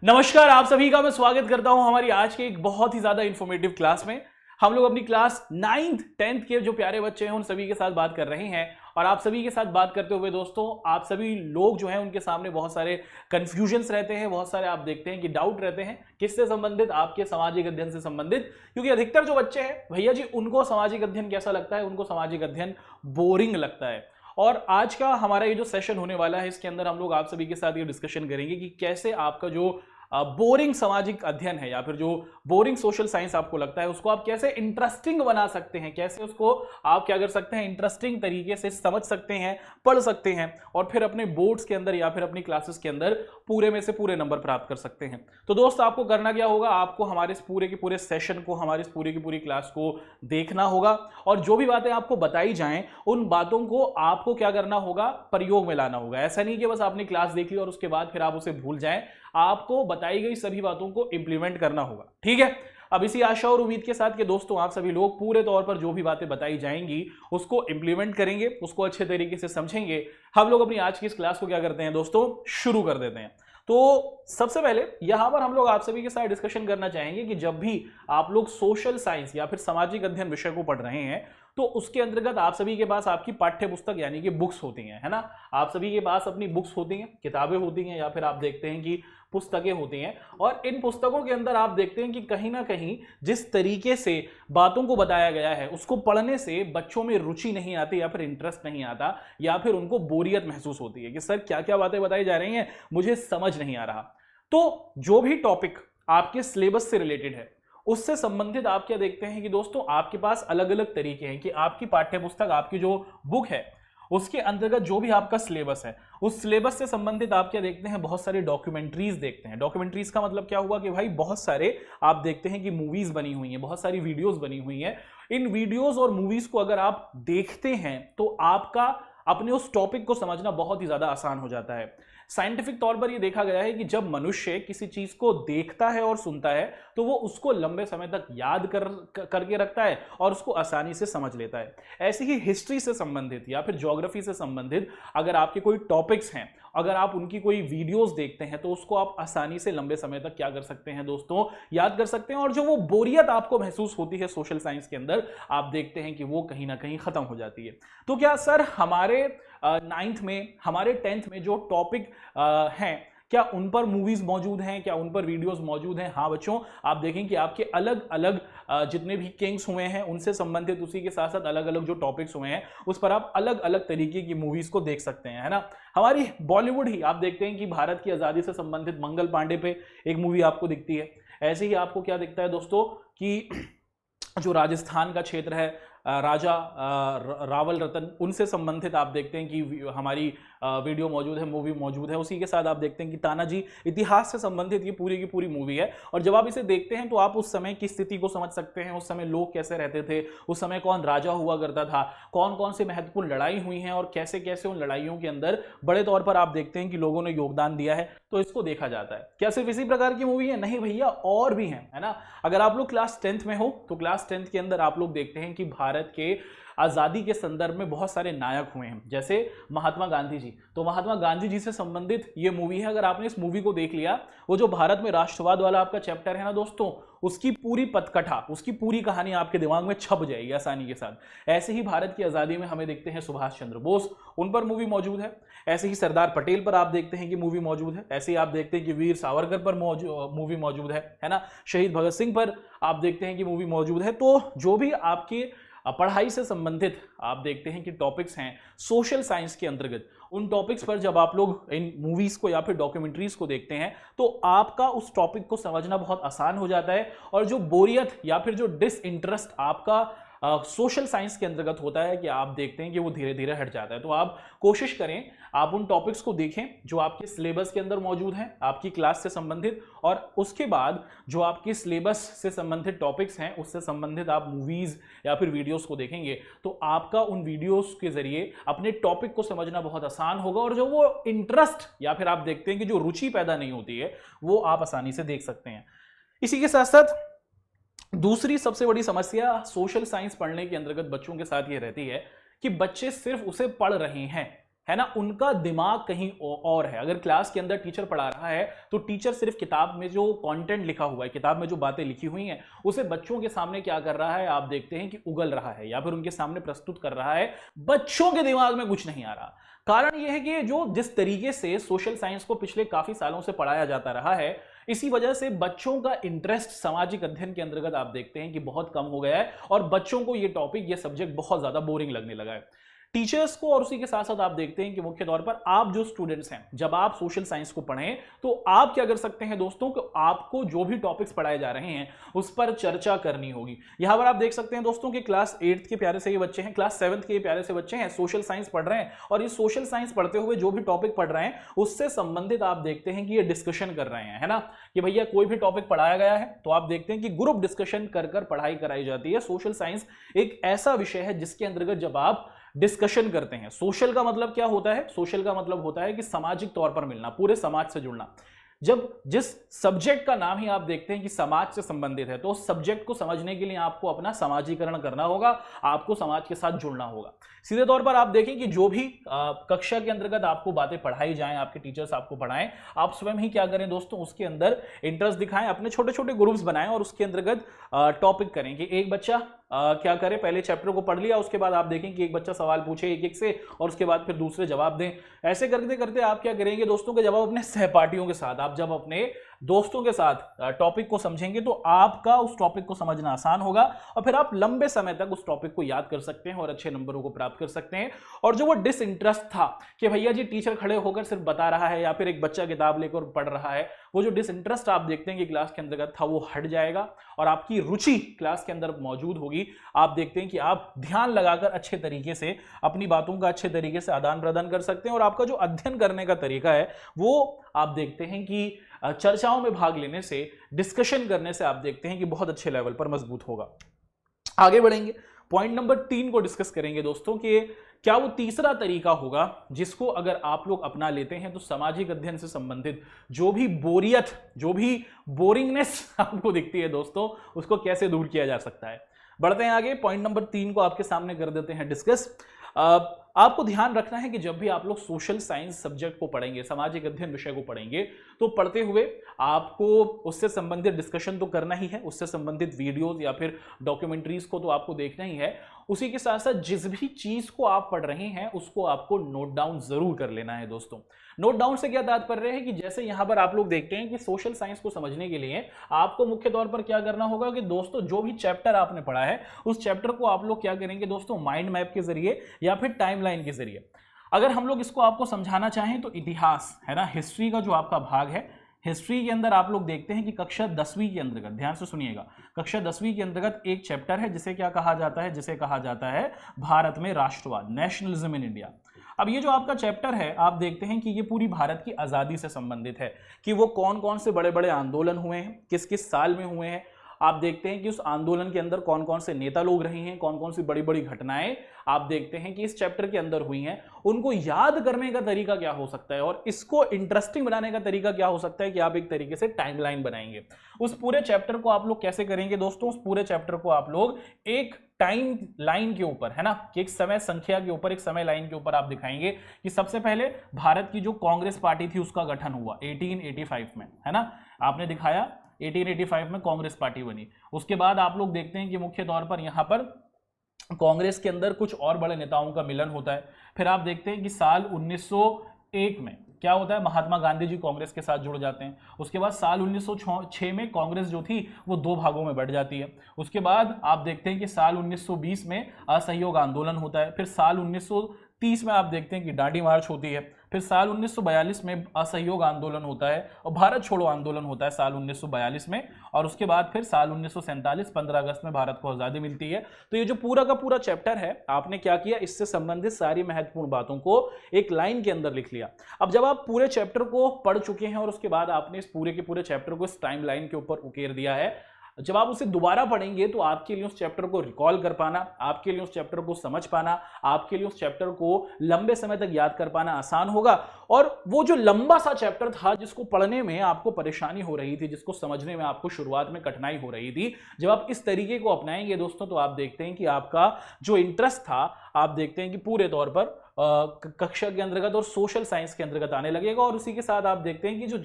नमस्कार, आप सभी का मैं स्वागत करता हूं हमारी आज के एक बहुत ही ज्यादा इंफॉर्मेटिव क्लास में। हम लोग अपनी क्लास 9th 10th के जो प्यारे बच्चे हैं उन सभी के साथ बात कर रहे हैं। और आप सभी के साथ बात करते हुए दोस्तों, आप सभी लोग जो हैं उनके सामने बहुत सारे कंफ्यूजन्स रहते हैं, बहुत सारे आप देखते हैं कि डाउट रहते हैं किससे संबंधित, आपके सामाजिक अध्ययन से संबंधित। क्योंकि अधिकतर जो बच्चे हैं भैया जी, उनको सामाजिक अध्ययन कैसा लगता है, उनको सामाजिक अध्ययन बोरिंग लगता है। और आज का हमारा ये जो सेशन होने वाला है, इसके अंदर हम लोग आप सभी के साथ ये डिस्कशन करेंगे कि कैसे आपका जो बोरिंग सामाजिक अध्ययन है या फिर जो बोरिंग सोशल साइंस आपको लगता है, उसको आप कैसे इंटरेस्टिंग बना सकते हैं, कैसे उसको आप क्या कर सकते हैं, इंटरेस्टिंग तरीके से समझ सकते हैं, पढ़ सकते हैं और फिर अपने बोर्ड्स के अंदर या फिर अपनी क्लासेस के अंदर पूरे में से पूरे नंबर प्राप्त कर सकते हैं। तो दोस्त, आपको करना क्या होगा, आपको हमारे इस पूरे के पूरे सेशन को, हमारे इस पूरे की पूरी क्लास को देखना होगा और जो भी बातें आपको बताई जाएं उन बातों को आपको क्या करना होगा, प्रयोग में लाना होगा। ऐसा नहीं कि बस आपने क्लास देख ली और उसके बाद फिर आप उसे भूल जाएं, आपको बताई गई सभी बातों को इंप्लीमेंट करना होगा। ठीक है। अब इसी आशा और उम्मीद के साथ कि दोस्तों आप सभी लोग पूरे तौर पर जो भी बातें बताई जाएंगी उसको इंप्लीमेंट करेंगे, उसको अच्छे तरीके से समझेंगे। हम लोग अपनी आज की इस क्लास को क्या करते हैं दोस्तों, शुरू कर देते हैं। तो सबसे पहले यहां पर हम लोग आप सभी के साथ डिस्कशन करना चाहेंगे कि जब भी आप लोग सोशल साइंस या फिर सामाजिक अध्ययन विषय को पढ़ रहे हैं तो उसके अंतर्गत आप सभी के पास आपकी पाठ्य पुस्तक यानी कि बुक्स होती हैं, है ना। आप सभी के पास अपनी बुक्स होती हैं, किताबें होती हैं या फिर आप देखते हैं कि पुस्तकें होती हैं। और इन पुस्तकों के अंदर आप देखते हैं कि कहीं ना कहीं जिस तरीके से बातों को बताया गया है उसको पढ़ने से बच्चों में रुचि नहीं आती या फिर इंटरेस्ट नहीं आता या फिर उनको बोरियत महसूस होती है कि सर क्या क्या बातें बताई जा रही हैं, मुझे समझ नहीं आ रहा। तो जो भी टॉपिक आपके सिलेबस से रिलेटेड है उससे संबंधित आप क्या देखते हैं कि दोस्तों आपके पास अलग अलग तरीके हैं कि आपकी पाठ्य पुस्तक, आपकी जो बुक है उसके अंतर्गत जो भी आपका सिलेबस है उस सिलेबस से संबंधित आप क्या देखते हैं, बहुत सारे डॉक्यूमेंट्रीज देखते हैं। डॉक्यूमेंट्रीज का मतलब क्या हुआ कि भाई बहुत सारे आप देखते हैं कि मूवीज बनी हुई हैं, बहुत सारी वीडियोस बनी हुई हैं। इन वीडियोस और मूवीज को अगर आप देखते हैं तो आपका अपने उस टॉपिक को समझना बहुत ही ज्यादा आसान हो जाता है। साइंटिफिक तौर पर यह देखा गया है कि जब मनुष्य किसी चीज को देखता है और सुनता है तो वो उसको लंबे समय तक याद करके रखता है और उसको आसानी से समझ लेता है। ऐसे ही हिस्ट्री से संबंधित या फिर ज्योग्राफी से संबंधित अगर आपके कोई टॉपिक्स हैं, अगर आप उनकी कोई वीडियोस देखते हैं तो उसको आप आसानी से लंबे समय तक क्या कर सकते हैं दोस्तों, याद कर सकते हैं। और जो वो बोरियत आपको महसूस होती है सोशल साइंस के अंदर, आप देखते हैं कि वो कहीं ना कहीं खत्म हो जाती है। तो क्या सर हमारे 9th में, हमारे 10th में जो टॉपिक हैं, क्या उन पर मूवीज मौजूद हैं, क्या उन पर वीडियोस मौजूद हैं? हाँ बच्चों, आप देखें कि आपके अलग अलग जितने भी किंग्स हुए हैं उनसे संबंधित, उसी के साथ साथ अलग अलग जो टॉपिक्स हुए हैं उस पर आप अलग अलग तरीके की मूवीज को देख सकते हैं, है ना। हमारी बॉलीवुड ही आप देखते हैं कि भारत की आजादी से संबंधित मंगल पांडे पे एक मूवी आपको दिखती है। ऐसे ही आपको क्या दिखता है दोस्तों कि जो राजस्थान का क्षेत्र है, राजा रावल रतन, उनसे संबंधित आप देखते हैं कि हमारी वीडियो मौजूद है, मूवी मौजूद है। उसी के साथ आप देखते हैं कि तानाजी, इतिहास से संबंधित ये पूरी की पूरी मूवी है। और जब आप इसे देखते हैं तो आप उस समय की स्थिति को समझ सकते हैं, उस समय लोग कैसे रहते थे, उस समय कौन राजा हुआ करता था, कौन कौन से महत्वपूर्ण लड़ाई हुई हैं और कैसे कैसे उन लड़ाइयों के अंदर बड़े तौर पर आप देखते हैं कि लोगों ने योगदान दिया है। तो इसको देखा जाता है। क्या सिर्फ इसी प्रकार की मूवी है? नहीं भैया, और भी हैं, है ना। अगर आप लोग क्लास 10th में हो तो क्लास 10th के अंदर आप लोग देखते हैं कि भारत के आजादी के संदर्भ में बहुत सारे नायक हुए हैं, जैसे महात्मा गांधी जी। तो महात्मा गांधी जी से संबंधित ये मूवी है। अगर आपने इस मूवी को देख लिया, वो जो भारत में राष्ट्रवाद वाला आपका चैप्टर है ना दोस्तों, उसकी पूरी पटकथा, उसकी पूरी कहानी आपके दिमाग में छप जाएगी आसानी के साथ। ऐसे ही भारत की आजादी में हमें देखते हैं सुभाष चंद्र बोस, उन पर मूवी मौजूद है। ऐसे ही सरदार पटेल पर आप देखते हैं कि मूवी मौजूद है। ऐसे ही आप देखते हैं कि वीर सावरकर पर मूवी मौजूद है ना। शहीद भगत सिंह पर आप देखते हैं कि मूवी मौजूद है। तो जो भी आपकी पढ़ाई से संबंधित आप देखते हैं कि टॉपिक्स हैं सोशल साइंस के अंतर्गत, उन टॉपिक्स पर जब आप लोग इन मूवीज को या फिर डॉक्यूमेंट्रीज को देखते हैं तो आपका उस टॉपिक को समझना बहुत आसान हो जाता है। और जो बोरियत या फिर जो डिसइंटरेस्ट आपका सोशल साइंस के अंतर्गत होता है कि आप देखते हैं कि वो धीरे धीरे हट जाता है। तो आप कोशिश करें, आप उन टॉपिक्स को देखें जो आपके सिलेबस के अंदर मौजूद हैं, आपकी क्लास से संबंधित, और उसके बाद जो आपके सिलेबस से संबंधित टॉपिक्स हैं उससे संबंधित आप मूवीज या फिर वीडियोस को देखेंगे तो आपका उन वीडियोस के जरिए अपने टॉपिक को समझना बहुत आसान होगा। और जो वो इंटरेस्ट या फिर आप देखते हैं कि जो रुचि पैदा नहीं होती है वो आप आसानी से देख सकते हैं। इसी के साथ साथ दूसरी सबसे बड़ी समस्या सोशल साइंस पढ़ने के अंतर्गत बच्चों के साथ ये रहती है कि बच्चे सिर्फ उसे पढ़ रहे हैं, है ना, उनका दिमाग कहीं और है। अगर क्लास के अंदर टीचर पढ़ा रहा है तो टीचर सिर्फ किताब में जो कंटेंट लिखा हुआ है, किताब में जो बातें लिखी हुई हैं, उसे बच्चों के सामने क्या कर रहा है, आप देखते हैं कि उगल रहा है या फिर उनके सामने प्रस्तुत कर रहा है। बच्चों के दिमाग में कुछ नहीं आ रहा। कारण यह है कि जो जिस तरीके से सोशल साइंस को पिछले काफी सालों से पढ़ाया जाता रहा है, इसी वजह से बच्चों का इंटरेस्ट सामाजिक अध्ययन के अंतर्गत आप देखते हैं कि बहुत कम हो गया है और बच्चों को ये टॉपिक, ये सब्जेक्ट बहुत ज्यादा बोरिंग लगने लगा है टीचर्स को। और उसी के साथ साथ आप देखते हैं कि मुख्य तौर पर आप जो स्टूडेंट्स हैं, जब आप सोशल साइंस को पढ़ें तो आप क्या कर सकते हैं दोस्तों, कि आपको जो भी टॉपिक्स पढ़ाए जा रहे हैं उस पर चर्चा करनी होगी। यहां पर आप देख सकते हैं दोस्तों कि क्लास 8th के प्यारे से ये बच्चे हैं, क्लास 7th के प्यारे से बच्चे हैं, सोशल साइंस पढ़ रहे हैं और ये सोशल साइंस पढ़ते हुए जो भी टॉपिक पढ़ रहे हैं उससे संबंधित आप देखते हैं कि ये डिस्कशन कर रहे हैं, है ना, कि भैया कोई भी टॉपिक पढ़ाया गया है तो आप देखते हैं कि ग्रुप डिस्कशन कर पढ़ाई कराई जाती है। सोशल साइंस एक ऐसा विषय है जिसके अंतर्गत जब आप डिस्कशन करते हैं, सोशल का मतलब क्या होता है, सोशल का मतलब होता है कि सामाजिक तौर पर मिलना, पूरे समाज से जुड़ना। जब जिस सब्जेक्ट का नाम ही आप देखते हैं कि समाज से संबंधित है, तो उस सब्जेक्ट को समझने के लिए आपको अपना समाजीकरण करना होगा, आपको समाज के साथ जुड़ना होगा। सीधे तौर पर आप देखें कि जो भी कक्षा के अंतर्गत आपको बातें पढ़ाई जाएं, आपके टीचर्स आपको पढ़ाएं, आप स्वयं ही क्या करें दोस्तों, उसके अंदर इंटरेस्ट दिखाएं, अपने छोटे छोटे ग्रुप्स बनाएं और उसके अंतर्गत टॉपिक करें कि एक बच्चा क्या करे, पहले चैप्टर को पढ़ लिया, उसके बाद आप देखें कि एक बच्चा सवाल पूछे एक एक से और उसके बाद फिर दूसरे जवाब दें। ऐसे करते करते आप क्या करेंगे दोस्तों, कि जब आप अपने सहपाठियों के साथ, आप जब अपने दोस्तों के साथ टॉपिक को समझेंगे तो आपका उस टॉपिक को समझना आसान होगा और फिर आप लंबे समय तक उस टॉपिक को याद कर सकते हैं और अच्छे नंबरों को प्राप्त कर सकते हैं। और जो वो डिसइंटरेस्ट था कि भैया जी टीचर खड़े होकर सिर्फ बता रहा है या फिर एक बच्चा किताब लेकर पढ़ रहा है, वो जो डिसइंटरेस्ट आप देखते हैं कि क्लास के अंतर्गत था वो हट जाएगा और आपकी रुचि क्लास के अंदर मौजूद होगी। आप देखते हैं कि आप ध्यान लगाकर अच्छे तरीके से अपनी बातों का अच्छे तरीके से आदान प्रदान कर सकते हैं और आपका जो अध्ययन करने का तरीका है वो आप देखते हैं कि चर्चाओं में भाग लेने से, डिस्कशन करने से आप देखते हैं कि बहुत अच्छे लेवल पर मजबूत होगा। आगे बढ़ेंगे, पॉइंट नंबर 3 को डिस्कस करेंगे दोस्तों कि क्या वो तीसरा तरीका होगा जिसको अगर आप लोग अपना लेते हैं तो सामाजिक अध्ययन से संबंधित जो भी बोरियत, जो भी बोरिंगनेस आपको दिखती है दोस्तों, उसको कैसे दूर किया जा सकता है। बढ़ते हैं आगे, पॉइंट नंबर 3 को आपके सामने कर देते हैं डिस्कस। आपको ध्यान रखना है कि जब भी आप लोग सोशल साइंस सब्जेक्ट को पढ़ेंगे, सामाजिक अध्ययन विषय को पढ़ेंगे, तो पढ़ते हुए आपको उससे संबंधित डिस्कशन तो करना ही है, उससे संबंधित वीडियोस या फिर डॉक्यूमेंट्रीज को तो आपको देखना ही है। उसी के साथ साथ जिस भी चीज को आप पढ़ रहे हैं उसको आपको नोट डाउन जरूर कर लेना है दोस्तों। नोट डाउन से क्या तात्पर्य है कि जैसे यहां पर आप लोग देखते हैं कि सोशल साइंस को समझने के लिए आपको मुख्य तौर पर क्या करना होगा कि दोस्तों जो भी चैप्टर आपने पढ़ा है उस चैप्टर को आप लोग क्या करेंगे दोस्तों, माइंड मैप के जरिए या फिर टाइमलाइन के जरिए। अगर हम लोग इसको आपको समझाना चाहें तो इतिहास, है ना, हिस्ट्री का जो आपका भाग है, हिस्ट्री के अंदर आप लोग देखते हैं कि कक्षा 10वीं के अंतर्गत, ध्यान से सुनिएगा, कक्षा 10वीं के अंतर्गत एक चैप्टर है जिसे क्या कहा जाता है, जिसे कहा जाता है भारत में राष्ट्रवाद, नेशनलिज्म इन इंडिया। अब ये जो आपका चैप्टर है आप देखते हैं कि ये पूरी भारत की आज़ादी से संबंधित है कि वो कौन कौन से बड़े बड़े आंदोलन हुए हैं, किस किस साल में हुए हैं। आप देखते हैं कि उस आंदोलन के अंदर कौन कौन से नेता लोग रहे हैं, कौन कौन सी बड़ी बड़ी घटनाएं आप देखते हैं कि इस चैप्टर के अंदर हुई हैं। उनको याद करने का तरीका क्या हो सकता है और इसको इंटरेस्टिंग बनाने का तरीका क्या हो सकता है कि आप एक तरीके से टाइमलाइन बनाएंगे। उस पूरे चैप्टर को आप लोग कैसे करेंगे दोस्तों, उस पूरे चैप्टर को आप लोग एक टाइम लाइन के ऊपर, है ना, कि एक समय संख्या के ऊपर, एक समय लाइन के ऊपर आप दिखाएंगे कि सबसे पहले भारत की जो कांग्रेस पार्टी थी उसका गठन हुआ 1885 में, है ना, आपने दिखाया 1885 में कांग्रेस पार्टी बनी। उसके बाद आप लोग देखते हैं कि मुख्य तौर पर यहां पर कांग्रेस के अंदर कुछ और बड़े नेताओं का मिलन होता है। फिर आप देखते हैं कि साल 1901 में क्या होता है, महात्मा गांधी जी कांग्रेस के साथ जुड़ जाते हैं। उसके बाद साल 1906 में कांग्रेस जो थी वो 2 भागों में बढ़ जाती है। उसके बाद आप देखते हैं कि साल 1920 में असहयोग आंदोलन होता है। फिर साल 1930 में आप देखते हैं कि दांडी मार्च होती है। फिर साल 1942 में असहयोग आंदोलन होता है और भारत छोड़ो आंदोलन होता है साल 1942 में। और उसके बाद फिर साल 1947 15 अगस्त में भारत को आज़ादी मिलती है। तो ये जो पूरा का पूरा चैप्टर है आपने क्या किया, इससे संबंधित सारी महत्वपूर्ण बातों को एक लाइन के अंदर लिख लिया। अब जब आप पूरे चैप्टर को पढ़ चुके हैं और उसके बाद आपने इस पूरे के पूरे चैप्टर को इस टाइम लाइन के ऊपर उकेर दिया है, जब आप उसे दोबारा पढ़ेंगे तो आपके लिए उस चैप्टर को रिकॉल कर पाना, आपके लिए उस चैप्टर को समझ पाना, आपके लिए उस चैप्टर को लंबे समय तक याद कर पाना आसान होगा। और वो जो लंबा सा चैप्टर था जिसको पढ़ने में आपको परेशानी हो रही थी, जिसको समझने में आपको शुरुआत में कठिनाई हो रही थी, जब आप इस तरीके को अपनाएंगे दोस्तों तो आप देखते हैं कि आपका जो इंटरेस्ट था आप देखते हैं कि पूरे तौर पर कक्षा के अंतर्गत और सोशल साइंस के अंतर्गत आने लगेगा। और उसी के साथ आप देखते हैं कि जो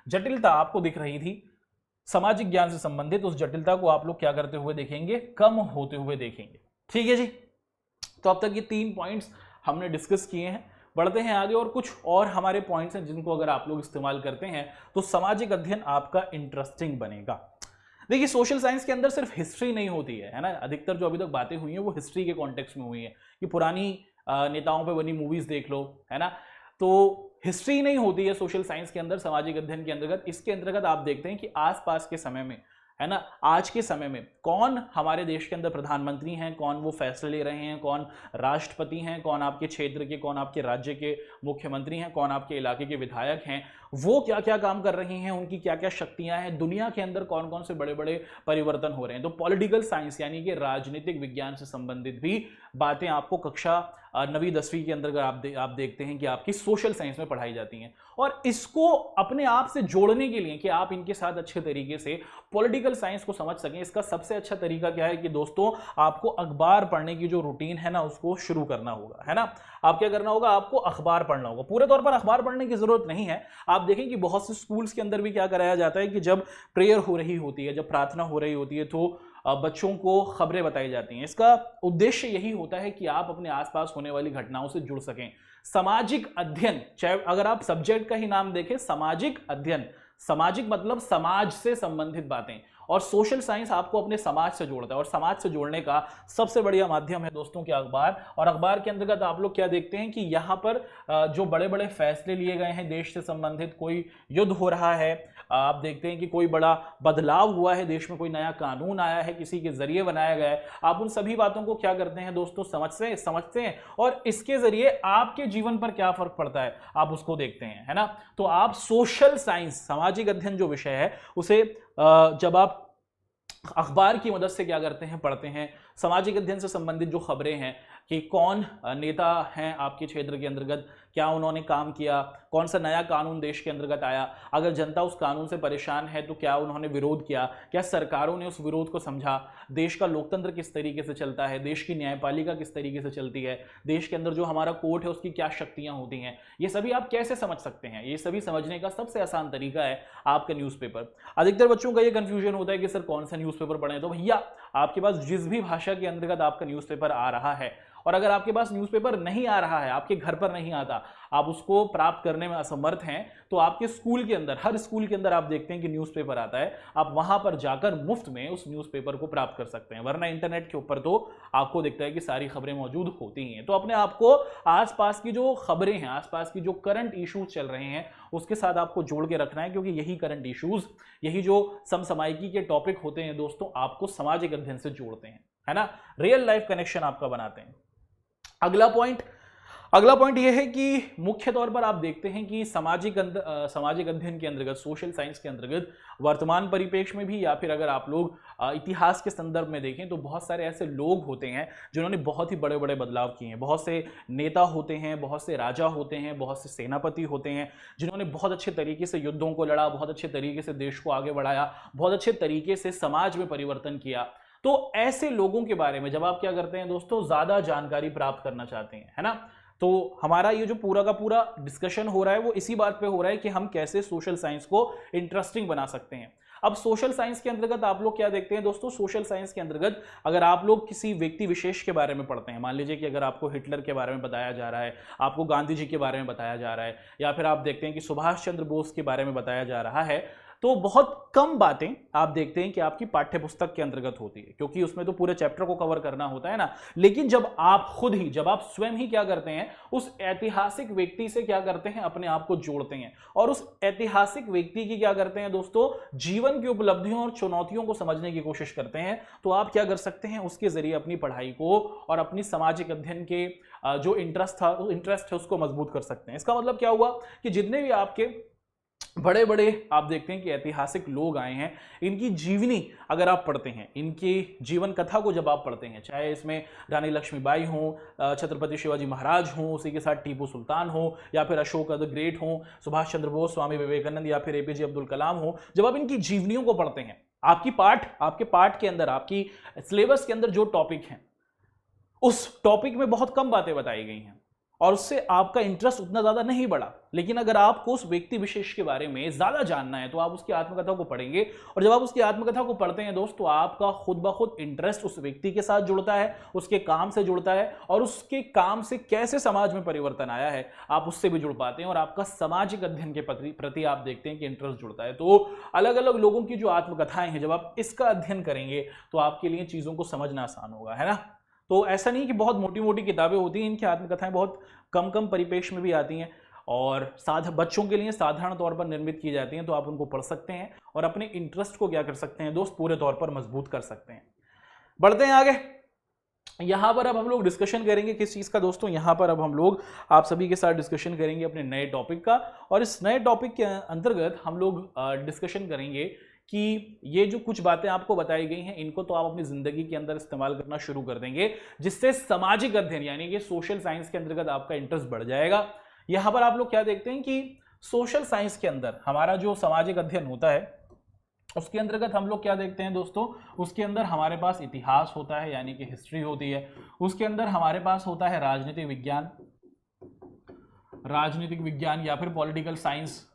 जटिलता आपको दिख रही थी सामाजिक ज्ञान से संबंधित, उस जटिलता को आप लोग क्या करते हुए देखेंगे, कम होते हुए देखेंगे। ठीक है जी, तो अब तक ये 3 पॉइंट्स हमने डिस्कस किए हैं। बढ़ते हैं आगे और कुछ और हमारे पॉइंट्स हैं जिनको अगर आप लोग इस्तेमाल करते हैं तो सामाजिक अध्ययन आपका इंटरेस्टिंग बनेगा। देखिए सोशल साइंस के अंदर सिर्फ हिस्ट्री नहीं होती है ना, अधिकतर जो अभी तक बातें हुई हैं वो हिस्ट्री के कॉन्टेक्स्ट में हुई है कि पुरानी नेताओं पे बनी मूवीज देख लो, है ना। तो हिस्ट्री नहीं होती है सोशल साइंस के अंदर, सामाजिक अध्ययन के अंतर्गत। इसके अंतर्गत आप देखते हैं कि आसपास के समय में, है ना, आज के समय में कौन हमारे देश के अंदर प्रधानमंत्री हैं, कौन वो फैसले ले रहे हैं, कौन राष्ट्रपति हैं, कौन आपके क्षेत्र के, कौन आपके राज्य के मुख्यमंत्री हैं, कौन आपके इलाके के विधायक हैं, वो क्या क्या काम कर रही हैं, उनकी क्या क्या शक्तियां हैं, दुनिया के अंदर कौन कौन से बड़े बड़े परिवर्तन हो रहे हैं। तो पॉलिटिकल साइंस यानी कि राजनीतिक विज्ञान से संबंधित भी बातें आपको कक्षा 9वीं 10वीं के अंदर आप देखते हैं कि आपकी सोशल साइंस में पढ़ाई जाती हैं। और इसको अपने आप से जोड़ने के लिए कि आप इनके साथ अच्छे तरीके से पॉलिटिकल साइंस को समझ सकें, इसका सबसे अच्छा तरीका क्या है कि दोस्तों आपको अखबार पढ़ने की जो रूटीन है ना उसको शुरू करना होगा, है ना। आप क्या करना होगा, आपको अखबार पढ़ना होगा। पूरे तौर पर अखबार पढ़ने की जरूरत नहीं है। आप देखें कि बहुत से स्कूल्स के अंदर भी क्या कराया जाता है कि जब प्रेयर हो रही होती है, जब प्रार्थना हो रही होती है तो बच्चों को खबरें बताई जाती हैं। इसका उद्देश्य यही होता है कि आप अपने आसपास होने वाली घटनाओं से जुड़ सकें। सामाजिक अध्ययन, चाहे अगर आप सब्जेक्ट का ही नाम देखें सामाजिक अध्ययन, सामाजिक मतलब समाज से संबंधित बातें, और सोशल साइंस आपको अपने समाज से जोड़ता है। और समाज से जोड़ने का सबसे बढ़िया माध्यम है दोस्तों के अखबार। और अखबार के अंतर्गत आप लोग क्या देखते हैं कि यहाँ पर जो बड़े बड़े फैसले लिए गए हैं देश से संबंधित, कोई युद्ध हो रहा है, आप देखते हैं कि कोई बड़ा बदलाव हुआ है देश में, कोई नया कानून आया है, किसी के जरिए बनाया गया है, आप उन सभी बातों को क्या करते हैं दोस्तों, समझते हैं और इसके जरिए आपके जीवन पर क्या फर्क पड़ता है आप उसको देखते हैं, है ना। तो आप सोशल साइंस, सामाजिक अध्ययन जो विषय है उसे जब आप अखबार की मदद से क्या करते हैं, पढ़ते हैं, सामाजिक अध्ययन से संबंधित जो खबरें हैं कि कौन नेता हैं आपके क्षेत्र के अंतर्गत, क्या उन्होंने काम किया, कौन सा नया कानून देश के अंतर्गत आया, अगर जनता उस कानून से परेशान है तो क्या उन्होंने विरोध किया, क्या सरकारों ने उस विरोध को समझा, देश का लोकतंत्र किस तरीके से चलता है, देश की न्यायपालिका किस तरीके से चलती है, देश के अंदर जो हमारा कोर्ट है उसकी क्या शक्तियां होती हैं, ये सभी आप कैसे समझ सकते हैं। ये सभी समझने का सबसे आसान तरीका है आपका न्यूज़पेपर। अधिकतर बच्चों का ये कंफ्यूजन होता है कि सर कौन सा न्यूज़पेपर पढ़ें, तो भैया आपके पास जिस भी भाषा के अंतर्गत आपका न्यूज़पेपर आ रहा है, और अगर आपके पास न्यूज़पेपर नहीं आ रहा है, आपके घर पर नहीं आता, आप उसको प्राप्त करने में असमर्थ हैं, तो आपके स्कूल के अंदर, हर स्कूल के अंदर आप देखते हैं कि न्यूज़पेपर आता है, आप वहां पर जाकर मुफ्त में उस न्यूज़पेपर को प्राप्त कर सकते हैं। वरना इंटरनेट के ऊपर तो आपको दिखता है कि सारी खबरें मौजूद होती हैं। तो अपने आपको आसपास की जो खबरें हैं, आसपास की जो करंट इश्यूज चल रहे हैं उसके साथ आपको जोड़ के रखना है, क्योंकि यही करंट इश्यूज, यही जो समसामयिकी के टॉपिक होते हैं दोस्तों, आपको सामाजिक अध्ययन से जोड़ते हैं, है ना, रियल लाइफ कनेक्शन आपका बनाते हैं। अगला पॉइंट यह है कि मुख्य तौर पर आप देखते हैं कि सामाजिक अध्ययन के अंतर्गत, सोशल साइंस के अंतर्गत वर्तमान परिप्रेक्ष्य में भी, या फिर अगर आप लोग इतिहास के संदर्भ में देखें तो बहुत सारे ऐसे लोग होते हैं जिन्होंने बहुत ही बड़े बड़े बदलाव किए हैं। बहुत से नेता होते हैं, बहुत से राजा होते हैं, बहुत से सेनापति होते हैं जिन्होंने बहुत अच्छे तरीके से युद्धों को लड़ा, बहुत अच्छे तरीके से देश को आगे बढ़ाया, बहुत अच्छे तरीके से समाज में परिवर्तन किया। तो ऐसे लोगों के बारे में जब आप क्या करते हैं दोस्तों, ज्यादा जानकारी प्राप्त करना चाहते हैं, है ना, तो हमारा ये जो पूरा का पूरा डिस्कशन हो रहा है वो इसी बात पे हो रहा है कि हम कैसे सोशल साइंस को इंटरेस्टिंग बना सकते हैं। अब सोशल साइंस के अंतर्गत आप लोग क्या देखते हैं दोस्तों, सोशल साइंस के अंतर्गत अगर आप लोग किसी व्यक्ति विशेष के बारे में पढ़ते हैं, मान लीजिए कि अगर आपको हिटलर के बारे में बताया जा रहा है, आपको गांधी जी के बारे में बताया जा रहा है, या फिर आप देखते हैं कि सुभाष चंद्र बोस के बारे में बताया जा रहा है, तो बहुत कम बातें आप देखते हैं कि आपकी पाठ्य पुस्तक के अंतर्गत होती है, क्योंकि उसमें तो पूरे चैप्टर को कवर करना होता है ना। लेकिन जब आप खुद ही, जब आप स्वयं ही क्या करते हैं, उस ऐतिहासिक व्यक्ति से क्या करते हैं, अपने आप को जोड़ते हैं, और उस ऐतिहासिक व्यक्ति की क्या करते हैं दोस्तों, जीवन की उपलब्धियों और चुनौतियों को समझने की कोशिश करते हैं, तो आप क्या कर सकते हैं, उसके जरिए अपनी पढ़ाई को और अपनी सामाजिक अध्ययन के जो इंटरेस्ट है उसको मजबूत कर सकते हैं। इसका मतलब क्या हुआ कि जितने भी आपके बड़े बड़े आप देखते हैं कि ऐतिहासिक लोग आए हैं, इनकी जीवनी अगर आप पढ़ते हैं, इनकी जीवन कथा को जब आप पढ़ते हैं, चाहे इसमें रानी लक्ष्मीबाई हो, छत्रपति शिवाजी महाराज हो, उसी के साथ टीपू सुल्तान हो, या फिर अशोक द ग्रेट हो, सुभाष चंद्र बोस, स्वामी विवेकानंद, या फिर एपीजे अब्दुल कलाम हो, जब आप इनकी जीवनियों को पढ़ते हैं, आपके पाठ के अंदर, आपकी सिलेबस के अंदर जो टॉपिक हैं, उस टॉपिक में बहुत कम बातें बताई गई हैं और उससे आपका इंटरेस्ट उतना ज्यादा नहीं बढ़ा। लेकिन अगर आपको उस व्यक्ति विशेष के बारे में ज्यादा जानना है तो आप उसकी आत्मकथा को पढ़ेंगे, और जब आप उसकी आत्मकथा को पढ़ते हैं दोस्त, तो आपका खुद ब खुद इंटरेस्ट उस व्यक्ति के साथ जुड़ता है, उसके काम से जुड़ता है, और उसके काम से कैसे समाज में परिवर्तन आया है आप उससे भी जुड़ पाते हैं, और आपका सामाजिक अध्ययन के प्रति आप देखते हैं कि इंटरेस्ट जुड़ता है। तो अलग अलग लोगों की जो आत्मकथाएं हैं, जब आप इसका अध्ययन करेंगे तो आपके लिए चीजों को समझना आसान होगा, है ना। तो ऐसा नहीं कि बहुत मोटी मोटी किताबें होती हैं, इनकी आत्मकथाएं बहुत कम कम परिपेक्ष में भी आती हैं और बच्चों के लिए साधारण तौर पर निर्मित की जाती हैं, तो आप उनको पढ़ सकते हैं और अपने इंटरेस्ट को क्या कर सकते हैं दोस्त, पूरे तौर पर मजबूत कर सकते हैं। बढ़ते हैं आगे। यहां पर अब हम लोग डिस्कशन करेंगे किस चीज का दोस्तों, यहां पर अब हम लोग आप सभी के साथ डिस्कशन करेंगे अपने नए टॉपिक का, और इस नए टॉपिक के अंतर्गत हम लोग डिस्कशन करेंगे कि ये जो कुछ बातें आपको बताई गई हैं, इनको तो आप अपनी जिंदगी के अंदर इस्तेमाल करना शुरू कर देंगे, जिससे सामाजिक अध्ययन यानी कि सोशल साइंस के अंतर्गत आपका इंटरेस्ट बढ़ जाएगा। यहां पर आप लोग क्या देखते हैं कि सोशल साइंस के अंदर हमारा जो सामाजिक अध्ययन होता है, उसके अंतर्गत हम लोग क्या देखते हैं दोस्तों, उसके अंदर हमारे पास इतिहास होता है यानी कि हिस्ट्री होती है, उसके अंदर हमारे पास होता है राजनीतिक विज्ञान या फिर पॉलिटिकल साइंस।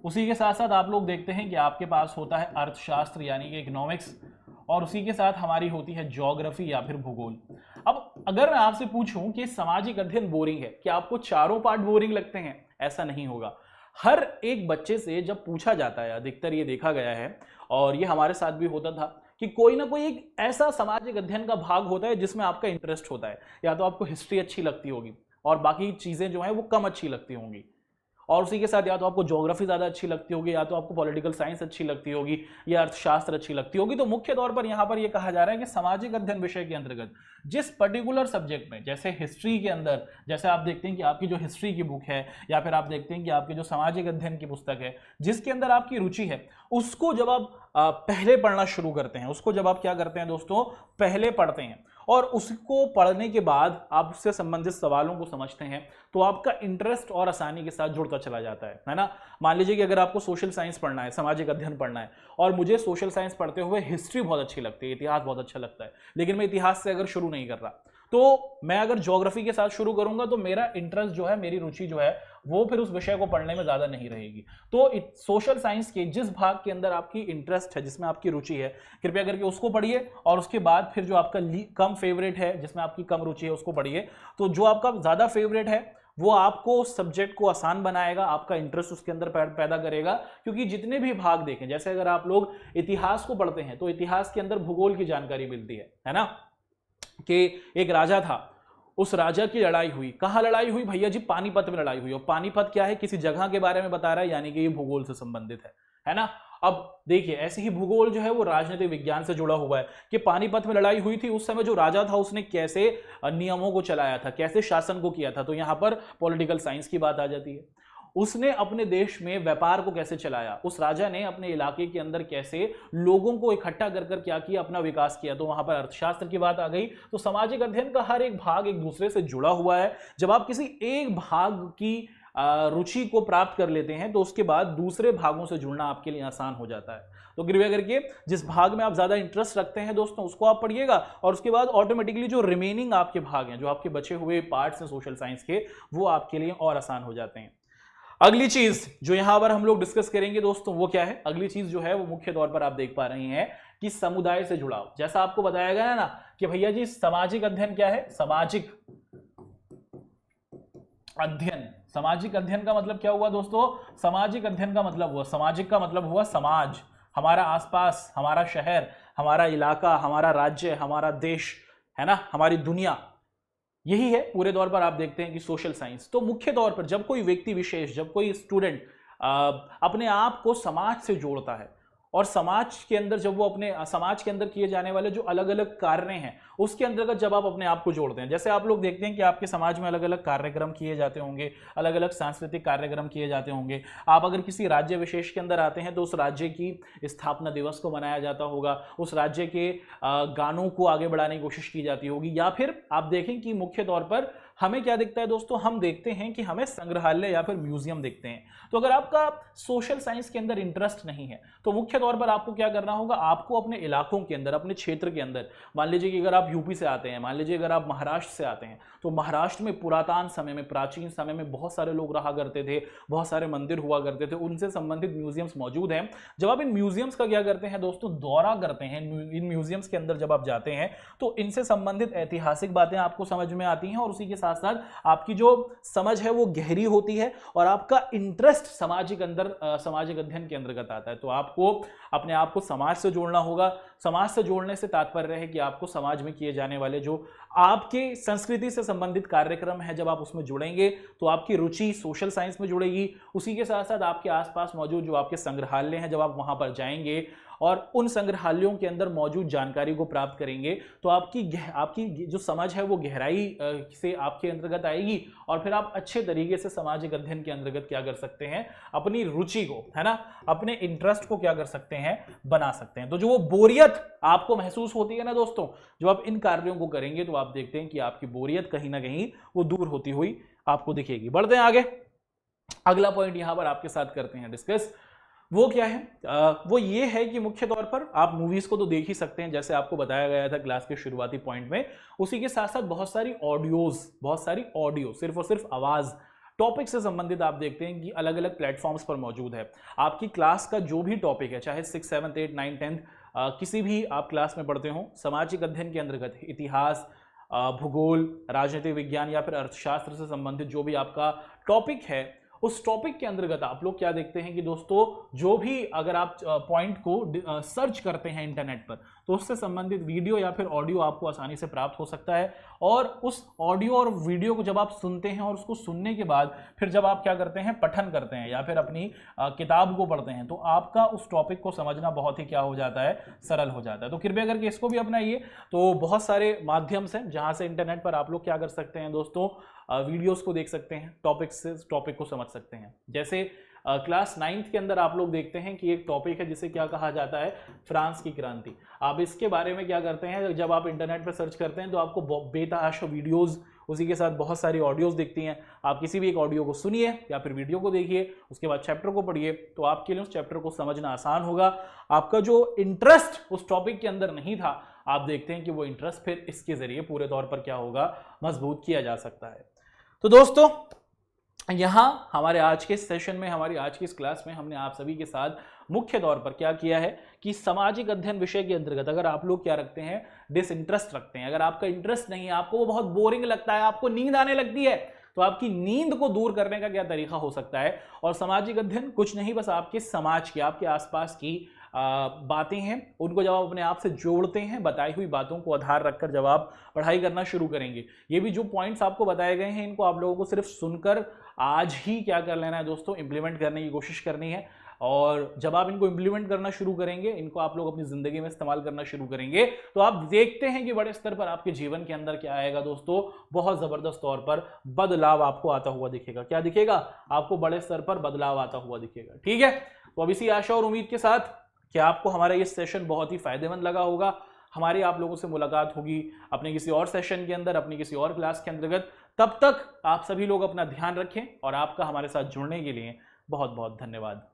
उसी के साथ साथ आप लोग देखते हैं कि आपके पास होता है अर्थशास्त्र यानी कि इकोनॉमिक्स, और उसी के साथ हमारी होती है ज्योग्राफी या फिर भूगोल। अब अगर मैं आपसे पूछूं कि सामाजिक अध्ययन बोरिंग है, क्या आपको चारों पार्ट बोरिंग लगते हैं? ऐसा नहीं होगा। हर एक बच्चे से जब पूछा जाता है, अधिकतर ये देखा गया है और ये हमारे साथ भी होता था कि कोई ना कोई एक ऐसा सामाजिक अध्ययन का भाग होता है जिसमें आपका इंटरेस्ट होता है। या तो आपको हिस्ट्री अच्छी लगती होगी और बाकी चीजें जो है वो कम अच्छी लगती होंगी, और उसी के साथ या तो आपको ज्योग्राफी ज़्यादा अच्छी लगती होगी, या तो आपको पॉलिटिकल साइंस अच्छी लगती होगी, या अर्थशास्त्र अच्छी लगती होगी। तो मुख्य तौर पर यहाँ पर यह कहा जा रहा है कि सामाजिक अध्ययन विषय के अंतर्गत जिस पर्टिकुलर सब्जेक्ट में, जैसे हिस्ट्री के अंदर, जैसे आप देखते हैं कि आपकी जो हिस्ट्री की बुक है, या फिर आप देखते हैं कि आपकी जो सामाजिक अध्ययन की पुस्तक है, जिसके अंदर आपकी रुचि है, उसको जब आप पहले पढ़ना शुरू करते हैं, उसको जब आप क्या करते हैं दोस्तों, पहले पढ़ते हैं, और उसको पढ़ने के बाद आप उससे संबंधित सवालों को समझते हैं, तो आपका इंटरेस्ट और आसानी के साथ जुड़ता चला जाता है ना। मान लीजिए कि अगर आपको सोशल साइंस पढ़ना है, सामाजिक अध्ययन पढ़ना है, और मुझे सोशल साइंस पढ़ते हुए हिस्ट्री बहुत अच्छी लगती है, इतिहास बहुत अच्छा लगता है, लेकिन मैं इतिहास से अगर शुरू नहीं कर रहा, तो मैं अगर ज्योग्राफी के साथ शुरू करूंगा तो मेरा इंटरेस्ट जो है, मेरी रुचि जो है, वो फिर उस विषय को पढ़ने में ज्यादा नहीं रहेगी। तो सोशल साइंस के जिस भाग के अंदर आपकी इंटरेस्ट है, जिसमें आपकी रुचि है, कृपया करके उसको पढ़िए, और उसके बाद फिर जो आपका कम फेवरेट है, जिसमें आपकी कम रुचि है, उसको पढ़िए। तो जो आपका ज्यादा फेवरेट है वो आपको सब्जेक्ट को आसान बनाएगा, आपका इंटरेस्ट उसके अंदर पैदा करेगा, क्योंकि जितने भी भाग देखें, जैसे अगर आप लोग इतिहास को पढ़ते हैं तो इतिहास के अंदर भूगोल की जानकारी मिलती है ना, कि एक राजा था, उस राजा की लड़ाई हुई, कहां लड़ाई हुई भैया जी, पानीपत में लड़ाई हुई, और पानीपत क्या है, किसी जगह के बारे में बता रहा है, यानी कि ये भूगोल से संबंधित है ना। अब देखिए, ऐसे ही भूगोल जो है वो राजनीतिक विज्ञान से जुड़ा हुआ है कि पानीपत में लड़ाई हुई थी, उस समय जो राजा था उसने कैसे नियमों को चलाया था, कैसे शासन को किया था, तो यहां पर पॉलिटिकल साइंस की बात आ जाती है। उसने अपने देश में व्यापार को कैसे चलाया, उस राजा ने अपने इलाके के अंदर कैसे लोगों को इकट्ठा कर कर क्या किया, अपना विकास किया, तो वहां पर अर्थशास्त्र की बात आ गई। तो सामाजिक अध्ययन का हर एक भाग एक दूसरे से जुड़ा हुआ है। जब आप किसी एक भाग की रुचि को प्राप्त कर लेते हैं तो उसके बाद दूसरे भागों से जुड़ना आपके लिए आसान हो जाता है। तो कृपया करके जिस भाग में आप ज्यादा इंटरेस्ट रखते हैं दोस्तों, उसको आप पढ़िएगा, और उसके बाद ऑटोमेटिकली जो रिमेनिंग आपके भाग हैं, जो आपके बचे हुए पार्ट्स हैं सोशल साइंस के, वो आपके लिए और आसान हो जाते हैं। अगली चीज जो यहां पर हम लोग डिस्कस करेंगे दोस्तों, वो क्या है? अगली चीज जो है वो मुख्य तौर पर आप देख पा रहे हैं कि समुदाय से जुड़ाव। जैसा आपको बताया गया ना कि भैया जी सामाजिक अध्ययन क्या है, सामाजिक अध्ययन, सामाजिक अध्ययन का मतलब क्या हुआ दोस्तों? सामाजिक अध्ययन का मतलब हुआ, सामाजिक का मतलब हुआ समाज, हमारा आसपास, हमारा शहर, हमारा इलाका, हमारा राज्य, हमारा देश, है ना, हमारी दुनिया, यही है पूरे तौर पर आप देखते हैं कि सोशल साइंस। तो मुख्य तौर पर जब कोई व्यक्ति विशेष, जब कोई स्टूडेंट अपने आप को समाज से जोड़ता है और समाज के अंदर जब वो अपने समाज के अंदर किए जाने वाले जो अलग अलग कार्य हैं उसके अंतर्गत जब आप अपने आप को जोड़ते हैं, जैसे आप लोग देखते हैं कि आपके समाज में अलग अलग कार्यक्रम किए जाते होंगे, अलग अलग सांस्कृतिक कार्यक्रम किए जाते होंगे। आप अगर किसी राज्य विशेष के अंदर आते हैं तो उस राज्य की स्थापना दिवस को मनाया जाता होगा, उस राज्य के गानों को आगे बढ़ाने की कोशिश की जाती होगी। या फिर आप देखें कि मुख्य तौर पर हमें क्या दिखता है दोस्तों, हम देखते हैं कि हमें संग्रहालय या फिर म्यूजियम दिखते हैं। तो अगर आपका सोशल साइंस के अंदर इंटरेस्ट नहीं है तो मुख्य तौर पर आपको क्या करना होगा, आपको अपने इलाकों के अंदर, अपने क्षेत्र के अंदर, मान लीजिए कि अगर आप यूपी से आते हैं, मान लीजिए अगर आप महाराष्ट्र से आते हैं, तो महाराष्ट्र में पुरातन समय में, प्राचीन समय में बहुत सारे लोग रहा करते थे, बहुत सारे मंदिर हुआ करते थे, उनसे संबंधित म्यूजियम्स मौजूद हैं। जब आप इन म्यूजियम्स का क्या करते हैं दोस्तों, दौरा करते हैं, इन म्यूजियम्स के अंदर जब आप जाते हैं तो इनसे संबंधित ऐतिहासिक बातें आपको समझ में आती हैं और उसी के साथ साथ आपकी जो समझ है वो गहरी होती है और आपका इंटरेस्ट सामाजिक अध्ययन के अंतर्गत आता है। तो आपको अपने आप को समाज से जोड़ना होगा। समाज से जोड़ने से तात्पर्य है कि आपको समाज में किए जाने वाले जो आपके संस्कृति से संबंधित कार्यक्रम है, जब आप उसमें जुड़ेंगे तो आपकी रुचि सोशल साइंस में जुड़ेगी। उसी के साथ साथ आपके आसपास मौजूद जो आपके संग्रहालय हैं, जब आप वहां पर जाएंगे और उन संग्रहालयों के अंदर मौजूद जानकारी को प्राप्त करेंगे तो आपकी जो समझ है वो गहराई से आपके अंतर्गत आएगी और फिर आप अच्छे तरीके से सामाजिक अध्ययन के अंतर्गत क्या कर सकते हैं, अपनी रुचि को, है ना, अपने इंटरेस्ट को क्या कर सकते हैं, बना सकते हैं। तो जो वो बोरियत आपको महसूस होती है ना दोस्तों, जब आप इन कार्यों को करेंगे तो आप देखते हैं कि आपकी बोरियत कहीं ना कहीं वो दूर होती हुई आपको दिखेगी। बढ़ते हैं आगे। अगला पॉइंट यहां पर आपके साथ करते हैं डिस्कस। वो क्या है, वो ये है कि मुख्य तौर पर आप मूवीज को तो देख ही सकते हैं, जैसे आपको बताया गया था क्लास के शुरुआती पॉइंट में। उसी के साथ साथ बहुत सारी ऑडियो, सिर्फ और सिर्फ आवाज टॉपिक से संबंधित आप देखते हैं कि अलग अलग प्लेटफॉर्म्स पर मौजूद है। आपकी क्लास का जो भी टॉपिक है, चाहे 6, 7, 8, 9, 10 किसी भी आप क्लास में पढ़ते हो, सामाजिक अध्ययन के अंतर्गत इतिहास, भूगोल, राजनीतिक विज्ञान या फिर अर्थशास्त्र से संबंधित जो भी आपका टॉपिक है, उस टॉपिक के अंतर्गत आप लोग क्या देखते हैं कि दोस्तों जो भी अगर आप पॉइंट को सर्च करते हैं इंटरनेट पर तो उससे संबंधित वीडियो या फिर ऑडियो आपको आसानी से प्राप्त हो सकता है। और उस ऑडियो और वीडियो को जब आप सुनते हैं और उसको सुनने के बाद फिर जब आप क्या करते हैं, पठन करते हैं या फिर अपनी किताब को पढ़ते हैं, तो आपका उस टॉपिक को समझना बहुत ही क्या हो जाता है, सरल हो जाता है। तो कृपया करके इसको भी अपनाइए। तो बहुत सारे माध्यम से जहां से इंटरनेट पर आप लोग क्या कर सकते हैं दोस्तों, वीडियोस को देख सकते हैं, टॉपिक को समझ सकते हैं। जैसे क्लास 9th के अंदर आप लोग देखते हैं कि एक टॉपिक है जिसे क्या कहा जाता है, फ्रांस की क्रांति। आप इसके बारे में क्या करते हैं, जब आप इंटरनेट पर सर्च करते हैं तो आपको बेतहाशा वीडियोस, उसी के साथ बहुत सारी ऑडियोज दिखती हैं। आप किसी भी एक ऑडियो को सुनिए या फिर वीडियो को देखिए, उसके बाद चैप्टर को पढ़िए, तो आपके लिए उस चैप्टर को समझना आसान होगा। आपका जो इंटरेस्ट उस टॉपिक के अंदर नहीं था, आप देखते हैं कि वो इंटरेस्ट फिर इसके जरिए पूरे तौर पर क्या होगा, मजबूत किया जा सकता है। तो दोस्तों यहाँ हमारे आज के सेशन में, हमारी आज की इस क्लास में हमने आप सभी के साथ मुख्य तौर पर क्या किया है कि सामाजिक अध्ययन विषय के अंतर्गत अगर आप लोग क्या रखते हैं, डिसइंटरेस्ट रखते हैं, अगर आपका इंटरेस्ट नहीं है, आपको वो बहुत बोरिंग लगता है, आपको नींद आने लगती है, तो आपकी नींद को दूर करने का क्या तरीका हो सकता है। और सामाजिक अध्ययन कुछ नहीं, बस आपके समाज की, आपके आसपास की बातें हैं, उनको जब आप अपने आप से जोड़ते हैं, बताई हुई बातों को आधार रखकर जब आप पढ़ाई करना शुरू करेंगे, ये भी जो पॉइंट्स आपको बताए गए हैं, इनको आप लोगों को सिर्फ सुनकर आज ही क्या कर लेना है दोस्तों, इंप्लीमेंट करने की कोशिश करनी है। और जब आप इनको इंप्लीमेंट करना शुरू करेंगे, इनको आप लोग अपनी जिंदगी में इस्तेमाल करना शुरू करेंगे, तो आप देखते हैं कि बड़े स्तर पर आपके जीवन के अंदर क्या आएगा दोस्तों, बहुत जबरदस्त तौर पर बदलाव आपको आता हुआ दिखेगा। क्या दिखेगा आपको, बड़े स्तर पर बदलाव आता हुआ दिखेगा। ठीक है, तो अब इसी आशा और उम्मीद के साथ कि आपको हमारा ये सेशन बहुत ही फायदेमंद लगा होगा। हमारी आप लोगों से मुलाकात होगी अपने किसी और सेशन के अंदर, अपनी किसी और क्लास के अंतर्गत। तब तक आप सभी लोग अपना ध्यान रखें और आपका हमारे साथ जुड़ने के लिए बहुत बहुत धन्यवाद।